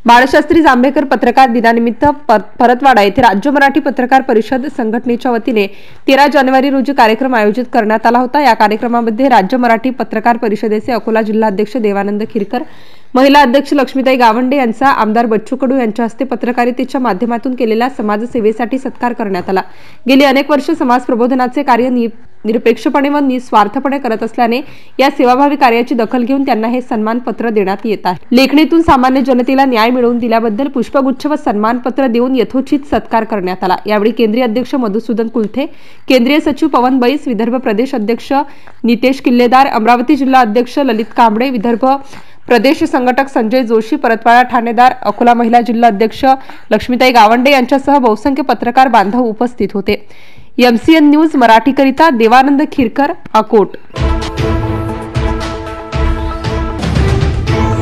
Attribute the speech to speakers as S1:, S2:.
S1: बाळशास्त्री जांभेकर पत्रकार दिनानिमित्त परतवाडा येथे राज्य मराठी पत्रकार परिषद संघटनेच्या वतीने 13 जानेवारी रोजी कार्यक्रम आयोजित करण्यात आला होता। या कार्यक्रमामध्ये राज्य मराठी पत्रकार परिषदेचे अकोला जिल्हाध्यक्ष देवानंद खिरकर, महिला अध्यक्ष लक्ष्मीताई गावंडे यांचा आमदार बच्चू कडू यांच्या हस्ते पत्रकारितेच्या माध्यमातून केलेल्या समाजसेवेसाठी सत्कार करण्यात आला। गेली अनेक वर्ष समाज प्रबोधनाचे कार्य निरपेक्षपणे व निस्वार्थपणे करत असल्याने या सेवाभावी कार्याची दखल घेऊन त्यांना हे सन्मानपत्र देण्यात येत आहे। लेखणीतून सामान्य जनतेला न्याय मिळवून दिल्याबद्दल पुष्पगुच्छ व सन्मानपत्र देऊन यथोचित सत्कार करण्यात आला। यावेळी केंद्रीय अध्यक्ष मधुसूदन कुलथे, केंद्रीय सचिव पवन बैस, विदर्भ प्रदेश अध्यक्ष नितेश किल्लेदार, अमरावती जिल्हा अध्यक्ष ललित कांबळे, विदर्भ प्रदेश संघटक संजय जोशी, परतवाडा ठाणेदार, अकोला महिला जिल्हा अध्यक्ष लक्ष्मीताई गावंडे यांच्यासह बहुसंख्य पत्रकार बांधव उपस्थित होते। MCN न्यूज मराठीकरिता देवानंद खिरकर, अकोट।